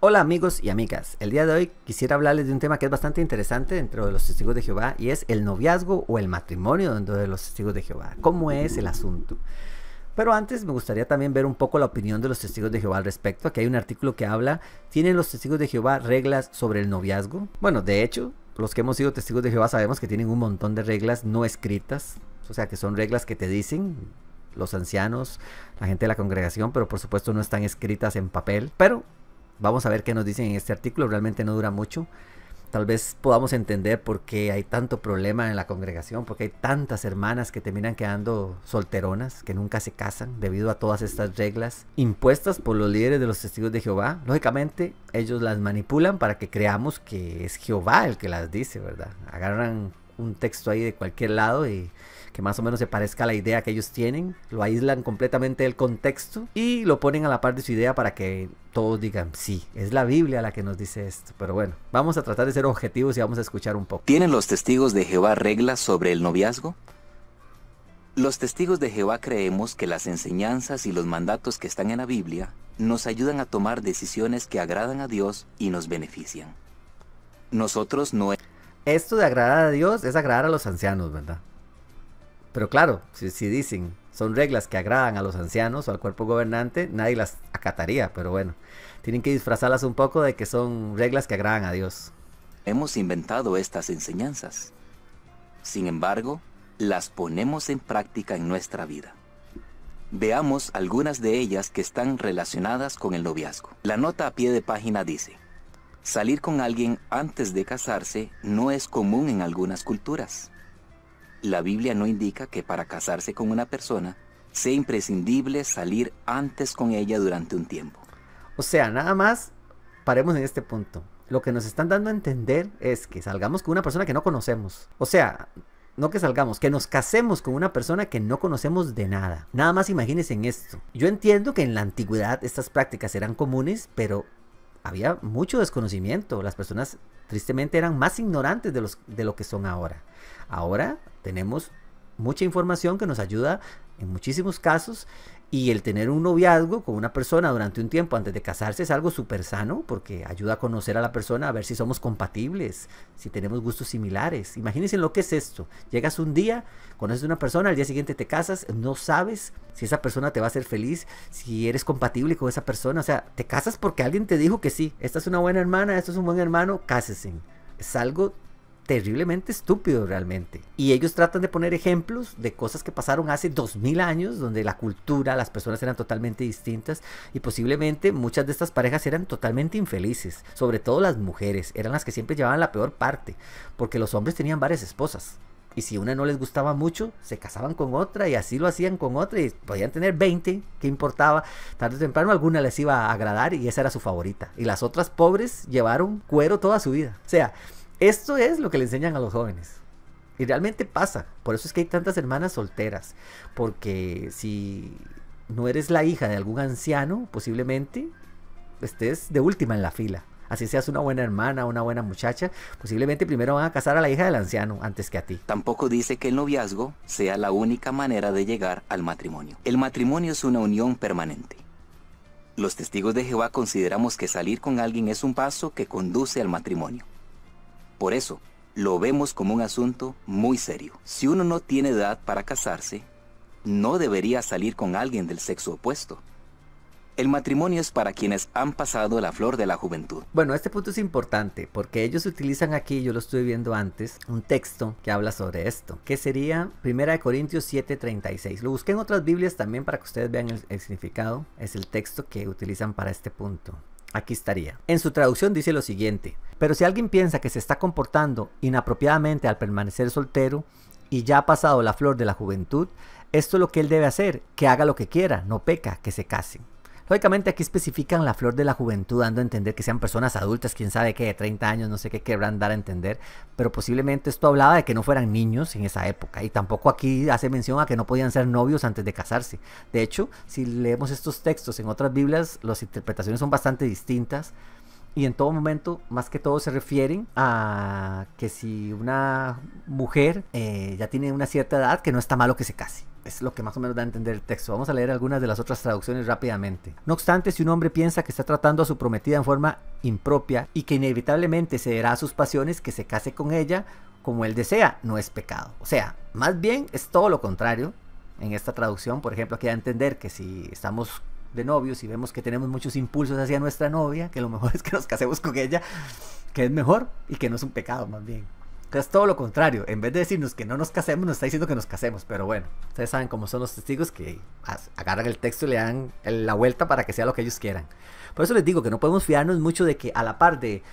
Hola amigos y amigas, el día de hoy quisiera hablarles de un tema que es bastante interesante dentro de los testigos de Jehová y es el noviazgo o el matrimonio dentro de los testigos de Jehová. ¿Cómo es el asunto? Pero antes me gustaría también ver un poco la opinión de los testigos de Jehová al respecto. Aquí hay un artículo que habla, ¿tienen los testigos de Jehová reglas sobre el noviazgo? Bueno, de hecho, los que hemos sido testigos de Jehová sabemos que tienen un montón de reglas no escritas, o sea que son reglas que te dicen los ancianos, la gente de la congregación, pero por supuesto no están escritas en papel, pero vamos a ver qué nos dicen en este artículo, realmente no dura mucho. Tal vez podamos entender por qué hay tanto problema en la congregación, porque hay tantas hermanas que terminan quedando solteronas, que nunca se casan, debido a todas estas reglas impuestas por los líderes de los testigos de Jehová. Lógicamente, ellos las manipulan para que creamos que es Jehová el que las dice, ¿verdad? Agarran un texto ahí de cualquier lado y que más o menos se parezca a la idea que ellos tienen, lo aíslan completamente del contexto y lo ponen a la par de su idea para que todos digan, sí, es la Biblia la que nos dice esto. Pero bueno, vamos a tratar de ser objetivos y vamos a escuchar un poco. ¿Tienen los testigos de Jehová reglas sobre el noviazgo? Los testigos de Jehová creemos que las enseñanzas y los mandatos que están en la Biblia nos ayudan a tomar decisiones que agradan a Dios y nos benefician. Nosotros no... Esto de agradar a Dios es agradar a los ancianos, ¿verdad? Pero claro, si dicen son reglas que agradan a los ancianos o al cuerpo gobernante, nadie las acataría, pero bueno, tienen que disfrazarlas un poco de que son reglas que agradan a Dios. Hemos inventado estas enseñanzas. Sin embargo, las ponemos en práctica en nuestra vida. Veamos algunas de ellas que están relacionadas con el noviazgo. La nota a pie de página dice: salir con alguien antes de casarse no es común en algunas culturas. La Biblia no indica que para casarse con una persona sea imprescindible salir antes con ella durante un tiempo. O sea, nada más paremos en este punto. Lo que nos están dando a entender es que salgamos con una persona que no conocemos. O sea, no que salgamos, que nos casemos con una persona que no conocemos de nada. Nada más imagínense en esto. Yo entiendo que en la antigüedad estas prácticas eran comunes, pero había mucho desconocimiento. Las personas tristemente eran más ignorantes de lo que son ahora. Ahora tenemos mucha información que nos ayuda en muchísimos casos, y el tener un noviazgo con una persona durante un tiempo antes de casarse es algo súper sano porque ayuda a conocer a la persona, a ver si somos compatibles, si tenemos gustos similares. Imagínense lo que es esto. Llegas un día, conoces a una persona, al día siguiente te casas, no sabes si esa persona te va a hacer feliz, si eres compatible con esa persona. O sea, te casas porque alguien te dijo que sí, esta es una buena hermana, esto es un buen hermano, cásense. Es algo terriblemente estúpido realmente. Y ellos tratan de poner ejemplos de cosas que pasaron hace 2000 años, donde la cultura, las personas eran totalmente distintas y posiblemente muchas de estas parejas eran totalmente infelices. Sobre todo las mujeres, eran las que siempre llevaban la peor parte, porque los hombres tenían varias esposas. Y si una no les gustaba mucho, se casaban con otra y así lo hacían con otra y podían tener 20, ¿qué importaba? Tarde o temprano alguna les iba a agradar y esa era su favorita. Y las otras pobres llevaron cuero toda su vida. O sea, esto es lo que le enseñan a los jóvenes. Y realmente pasa. Por eso es que hay tantas hermanas solteras. Porque si no eres la hija de algún anciano, posiblemente estés de última en la fila. Así seas una buena hermana, una buena muchacha, posiblemente primero van a casar a la hija del anciano antes que a ti. Tampoco dice que el noviazgo sea la única manera de llegar al matrimonio. El matrimonio es una unión permanente. Los testigos de Jehová consideramos que salir con alguien es un paso que conduce al matrimonio. Por eso, lo vemos como un asunto muy serio. Si uno no tiene edad para casarse, no debería salir con alguien del sexo opuesto. El matrimonio es para quienes han pasado la flor de la juventud. Bueno, este punto es importante porque ellos utilizan aquí, yo lo estuve viendo antes, un texto que habla sobre esto, que sería 1 Corintios 7:36. Lo busqué en otras Biblias también para que ustedes vean el significado. Es el texto que utilizan para este punto. Aquí estaría. En su traducción dice lo siguiente: pero si alguien piensa que se está comportando inapropiadamente al permanecer soltero y ya ha pasado la flor de la juventud, esto es lo que él debe hacer, que haga lo que quiera, no peca, que se case. Lógicamente aquí especifican la flor de la juventud, dando a entender que sean personas adultas, quién sabe qué, de 30 años, no sé qué querrán dar a entender, pero posiblemente esto hablaba de que no fueran niños en esa época, y tampoco aquí hace mención a que no podían ser novios antes de casarse. De hecho, si leemos estos textos en otras Biblias, las interpretaciones son bastante distintas, y en todo momento, más que todo, se refieren a que si una mujer ya tiene una cierta edad, que no está malo que se case. Es lo que más o menos da a entender el texto. Vamos a leer algunas de las otras traducciones rápidamente. No obstante, si un hombre piensa que está tratando a su prometida en forma impropia y que inevitablemente cederá a sus pasiones, que se case con ella como él desea, no es pecado. O sea, más bien es todo lo contrario. En esta traducción, por ejemplo, aquí da a entender que si estamos de novios y vemos que tenemos muchos impulsos hacia nuestra novia, que lo mejor es que nos casemos con ella, que es mejor y que no es un pecado, más bien. Es todo lo contrario. En vez de decirnos que no nos casemos, nos está diciendo que nos casemos. Pero bueno, ustedes saben cómo son los testigos, que agarran el texto y le dan la vuelta para que sea lo que ellos quieran. Por eso les digo que no podemos fiarnos mucho de que a la par de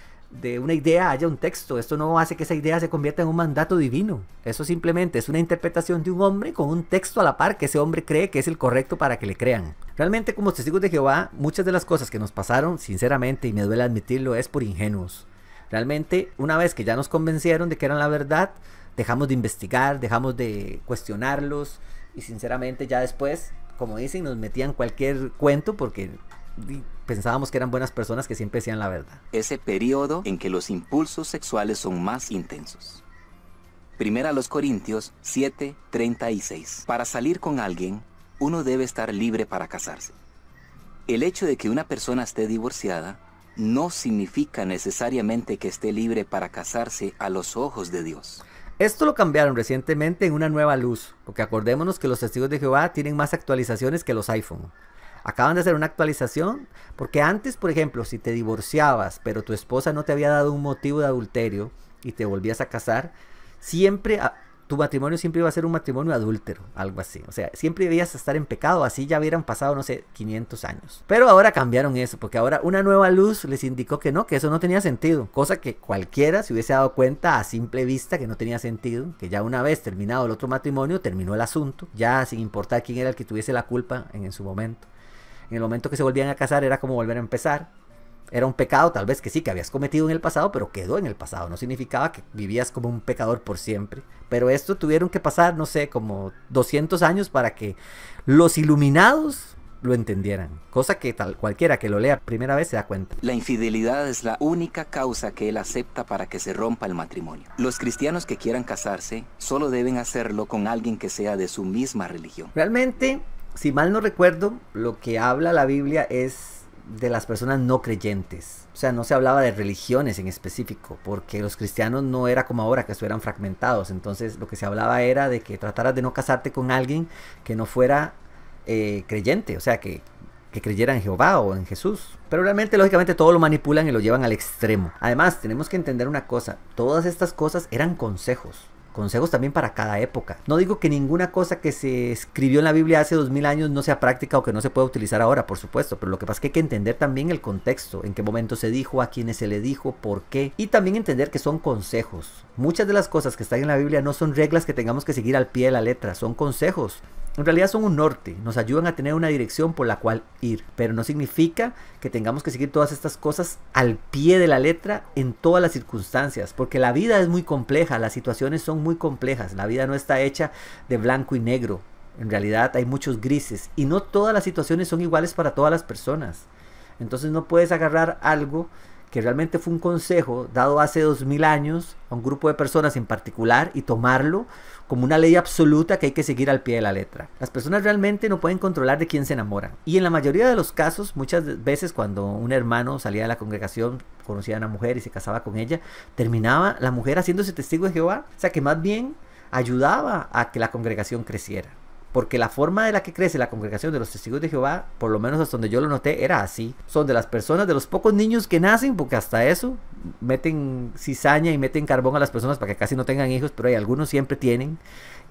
una idea haya un texto. Esto no hace que esa idea se convierta en un mandato divino. Eso simplemente es una interpretación de un hombre con un texto a la par que ese hombre cree que es el correcto para que le crean. Realmente, como testigos de Jehová, muchas de las cosas que nos pasaron, sinceramente, y me duele admitirlo, es por ingenuos. Realmente, una vez que ya nos convencieron de que eran la verdad, dejamos de investigar, dejamos de cuestionarlos, y sinceramente ya después, como dicen, nos metían cualquier cuento porque pensábamos que eran buenas personas que siempre decían la verdad. Ese periodo en que los impulsos sexuales son más intensos. Primera a los Corintios 7:36. Para salir con alguien, uno debe estar libre para casarse. El hecho de que una persona esté divorciada no significa necesariamente que esté libre para casarse a los ojos de Dios. Esto lo cambiaron recientemente en una nueva luz, porque acordémonos que los testigos de Jehová tienen más actualizaciones que los iPhone. Acaban de hacer una actualización, porque antes, por ejemplo, si te divorciabas, pero tu esposa no te había dado un motivo de adulterio y te volvías a casar, siempre tu matrimonio siempre iba a ser un matrimonio adúltero, algo así. O sea, siempre debías estar en pecado, así ya hubieran pasado, no sé, 500 años. Pero ahora cambiaron eso, porque ahora una nueva luz les indicó que no, que eso no tenía sentido. Cosa que cualquiera se hubiese dado cuenta a simple vista que no tenía sentido, que ya una vez terminado el otro matrimonio, terminó el asunto, ya sin importar quién era el que tuviese la culpa en su momento. En el momento que se volvían a casar era como volver a empezar. Era un pecado tal vez que sí, que habías cometido en el pasado, pero quedó en el pasado. No significaba que vivías como un pecador por siempre. Pero esto tuvieron que pasar, no sé, como 200 años para que los iluminados lo entendieran. Cosa que cualquiera que lo lea primera vez se da cuenta. La infidelidad es la única causa que él acepta para que se rompa el matrimonio. Los cristianos que quieran casarse solo deben hacerlo con alguien que sea de su misma religión. Realmente, si mal no recuerdo, lo que habla la Biblia es de las personas no creyentes. O sea, no se hablaba de religiones en específico, porque los cristianos no era como ahora, que estuvieran fragmentados. Entonces lo que se hablaba era de que trataras de no casarte con alguien que no fuera creyente, o sea, que creyera en Jehová o en Jesús. Pero realmente, lógicamente, todo lo manipulan y lo llevan al extremo. Además, tenemos que entender una cosa: todas estas cosas eran consejos también para cada época. No digo que ninguna cosa que se escribió en la Biblia hace 2000 años no sea práctica o que no se pueda utilizar ahora, por supuesto, pero lo que pasa es que hay que entender también el contexto, en qué momento se dijo, a quiénes se le dijo, por qué, y también entender que son consejos. Muchas de las cosas que están en la Biblia no son reglas que tengamos que seguir al pie de la letra, son consejos. En realidad son un norte, nos ayudan a tener una dirección por la cual ir, pero no significa que tengamos que seguir todas estas cosas al pie de la letra en todas las circunstancias, porque la vida es muy compleja, las situaciones son muy complejas, la vida no está hecha de blanco y negro, en realidad hay muchos grises y no todas las situaciones son iguales para todas las personas. Entonces no puedes agarrar algo que realmente fue un consejo dado hace 2000 años a un grupo de personas en particular y tomarlo como una ley absoluta que hay que seguir al pie de la letra. Las personas realmente no pueden controlar de quién se enamoran. Y en la mayoría de los casos, muchas veces cuando un hermano salía de la congregación, conocía a una mujer y se casaba con ella, terminaba la mujer haciéndose testigo de Jehová. O sea que más bien ayudaba a que la congregación creciera. Porque la forma de la que crece la congregación de los testigos de Jehová, por lo menos hasta donde yo lo noté, era así. Son de las personas, de los pocos niños que nacen, porque hasta eso meten cizaña y meten carbón a las personas para que casi no tengan hijos, pero hay algunos siempre tienen.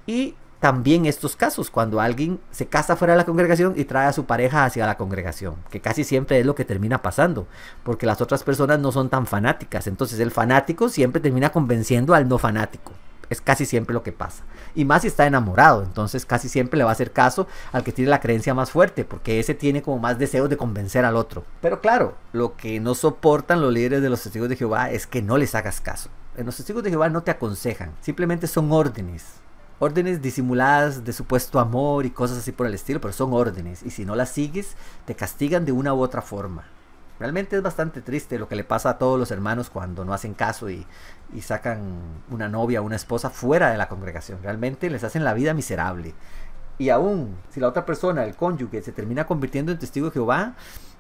Y también estos casos, cuando alguien se casa fuera de la congregación y trae a su pareja hacia la congregación, que casi siempre es lo que termina pasando, porque las otras personas no son tan fanáticas. Entonces el fanático siempre termina convenciendo al no fanático. Es casi siempre lo que pasa. Y más si está enamorado. Entonces casi siempre le va a hacer caso al que tiene la creencia más fuerte, porque ese tiene como más deseos de convencer al otro. Pero claro, lo que no soportan los líderes de los testigos de Jehová es que no les hagas caso. En los testigos de Jehová no te aconsejan. Simplemente son órdenes. Órdenes disimuladas de supuesto amor y cosas así por el estilo, pero son órdenes. Y si no las sigues, te castigan de una u otra forma. Realmente es bastante triste lo que le pasa a todos los hermanos cuando no hacen caso y sacan una novia o una esposa fuera de la congregación. Realmente les hacen la vida miserable. Y aún si la otra persona, el cónyuge, se termina convirtiendo en testigo de Jehová,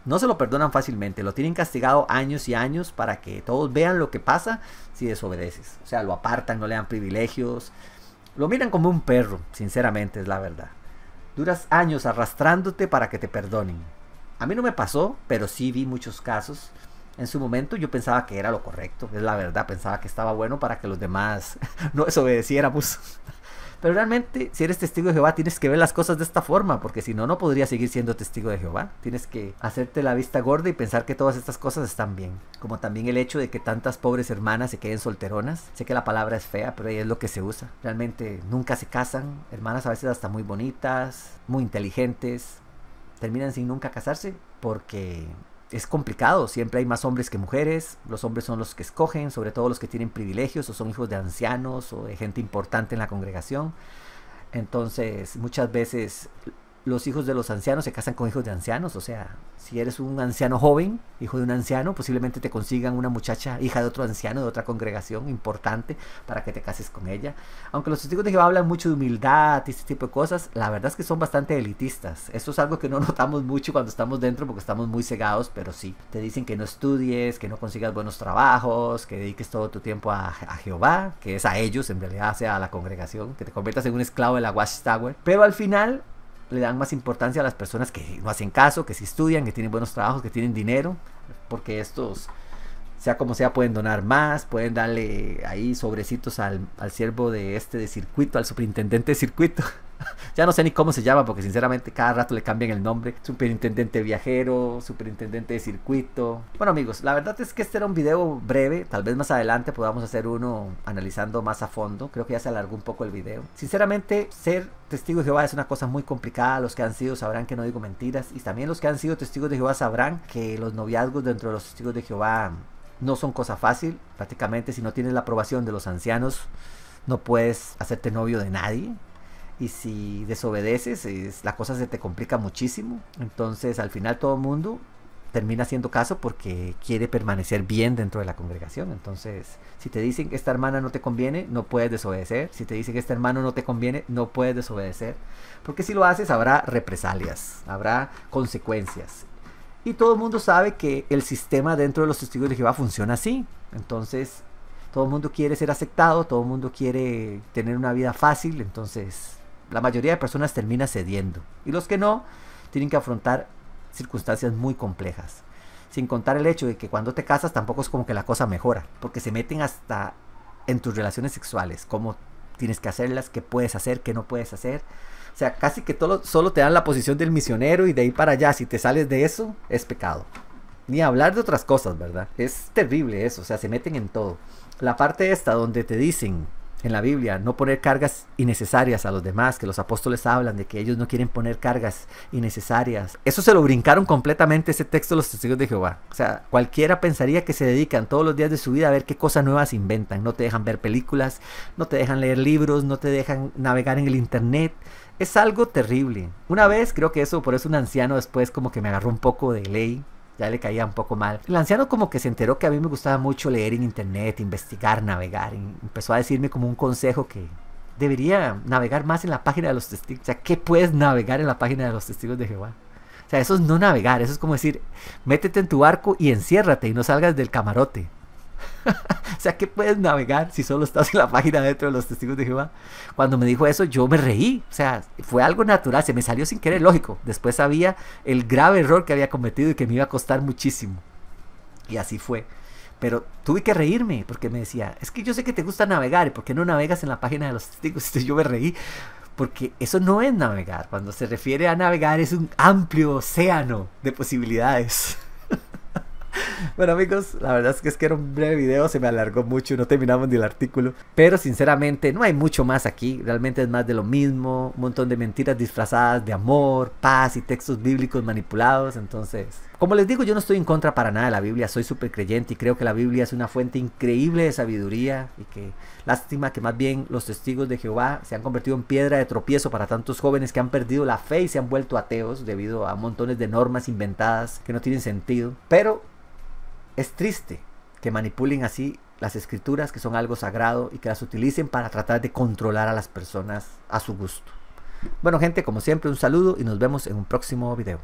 no se lo perdonan fácilmente. Lo tienen castigado años y años para que todos vean lo que pasa si desobedeces. O sea, lo apartan, no le dan privilegios. Lo miran como un perro, sinceramente, es la verdad. Duras años arrastrándote para que te perdonen. A mí no me pasó, pero sí vi muchos casos. En su momento yo pensaba que era lo correcto, es la verdad, pensaba que estaba bueno para que los demás no desobedeciéramos. Pero realmente, si eres testigo de Jehová, tienes que ver las cosas de esta forma, porque si no, no podrías seguir siendo testigo de Jehová. Tienes que hacerte la vista gorda y pensar que todas estas cosas están bien. Como también el hecho de que tantas pobres hermanas se queden solteronas. Sé que la palabra es fea, pero ahí es lo que se usa. Realmente nunca se casan. Hermanas a veces hasta muy bonitas, muy inteligentes, terminan sin nunca casarse porque es complicado. Siempre hay más hombres que mujeres. Los hombres son los que escogen, sobre todo los que tienen privilegios o son hijos de ancianos o de gente importante en la congregación. Entonces muchas veces los hijos de los ancianos se casan con hijos de ancianos. O sea, si eres un anciano joven, hijo de un anciano, posiblemente te consigan una muchacha, hija de otro anciano, de otra congregación importante, para que te cases con ella. Aunque los testigos de Jehová hablan mucho de humildad y este tipo de cosas, la verdad es que son bastante elitistas. Esto es algo que no notamos mucho cuando estamos dentro porque estamos muy cegados, pero sí. Te dicen que no estudies, que no consigas buenos trabajos, que dediques todo tu tiempo a Jehová, que es a ellos, en realidad, sea a la congregación, que te conviertas en un esclavo de la Watchtower. Pero al final le dan más importancia a las personas que no hacen caso, que sí estudian, que tienen buenos trabajos, que tienen dinero, porque estos, sea como sea, pueden donar más, pueden darle ahí sobrecitos al siervo de circuito, al superintendente de circuito. Ya no sé ni cómo se llama, porque sinceramente cada rato le cambian el nombre. Superintendente viajero, superintendente de circuito. Bueno, amigos, la verdad es que este era un video breve. Tal vez más adelante podamos hacer uno analizando más a fondo. Creo que ya se alargó un poco el video. Sinceramente, ser testigo de Jehová es una cosa muy complicada. Los que han sido sabrán que no digo mentiras. Y también los que han sido testigos de Jehová sabrán que los noviazgos dentro de los testigos de Jehová no son cosa fácil. Prácticamente, si no tienes la aprobación de los ancianos, no puedes hacerte novio de nadie. Y si desobedeces, la cosa se te complica muchísimo. Entonces al final todo el mundo termina haciendo caso porque quiere permanecer bien dentro de la congregación. Entonces si te dicen que esta hermana no te conviene, no puedes desobedecer. Si te dicen que este hermano no te conviene, no puedes desobedecer, porque si lo haces habrá represalias, habrá consecuencias. Y todo el mundo sabe que el sistema dentro de los testigos de Jehová funciona así. Entonces todo el mundo quiere ser aceptado, todo el mundo quiere tener una vida fácil. Entonces la mayoría de personas termina cediendo, y los que no tienen que afrontar circunstancias muy complejas, sin contar el hecho de que cuando te casas tampoco es como que la cosa mejora, porque se meten hasta en tus relaciones sexuales, cómo tienes que hacerlas, qué puedes hacer, qué no puedes hacer. O sea, casi que solo te dan la posición del misionero, y de ahí para allá, si te sales de eso, es pecado. Ni hablar de otras cosas, ¿verdad? Es terrible eso, o sea, se meten en todo. La parte esta donde te dicen en la Biblia no poner cargas innecesarias a los demás, que los apóstoles hablan de que ellos no quieren poner cargas innecesarias, eso se lo brincaron completamente, ese texto de los testigos de Jehová. O sea, cualquiera pensaría que se dedican todos los días de su vida a ver qué cosas nuevas inventan. No te dejan ver películas, no te dejan leer libros, no te dejan navegar en el internet. Es algo terrible. Una vez, creo que por eso un anciano después como que me agarró un poco de ley, ya le caía un poco mal. El anciano como que se enteró que a mí me gustaba mucho leer en internet, investigar, navegar. Y empezó a decirme como un consejo que debería navegar más en la página de los testigos. O sea, ¿qué puedes navegar en la página de los testigos de Jehová? O sea, eso es no navegar, eso es como decir, métete en tu barco y enciérrate y no salgas del camarote. O sea, ¿qué puedes navegar si solo estás en la página dentro de los testigos de Jehová? Cuando me dijo eso, yo me reí. O sea, fue algo natural, se me salió sin querer, lógico. Después sabía el grave error que había cometido y que me iba a costar muchísimo. Y así fue. Pero tuve que reírme porque me decía, es que yo sé que te gusta navegar, ¿y por qué no navegas en la página de los testigos? Entonces yo me reí, porque eso no es navegar. Cuando se refiere a navegar es un amplio océano de posibilidades. Bueno amigos, la verdad es que era un breve video, se me alargó mucho, no terminamos ni el artículo. Pero sinceramente no hay mucho más aquí, realmente es más de lo mismo, un montón de mentiras disfrazadas de amor, paz y textos bíblicos manipulados. Entonces, como les digo, yo no estoy en contra para nada de la Biblia, soy súper creyente y creo que la Biblia es una fuente increíble de sabiduría y que lástima que más bien los testigos de Jehová se han convertido en piedra de tropiezo para tantos jóvenes que han perdido la fe y se han vuelto ateos debido a montones de normas inventadas que no tienen sentido. Pero es triste que manipulen así las escrituras, que son algo sagrado, y que las utilicen para tratar de controlar a las personas a su gusto. Bueno gente, como siempre un saludo y nos vemos en un próximo video.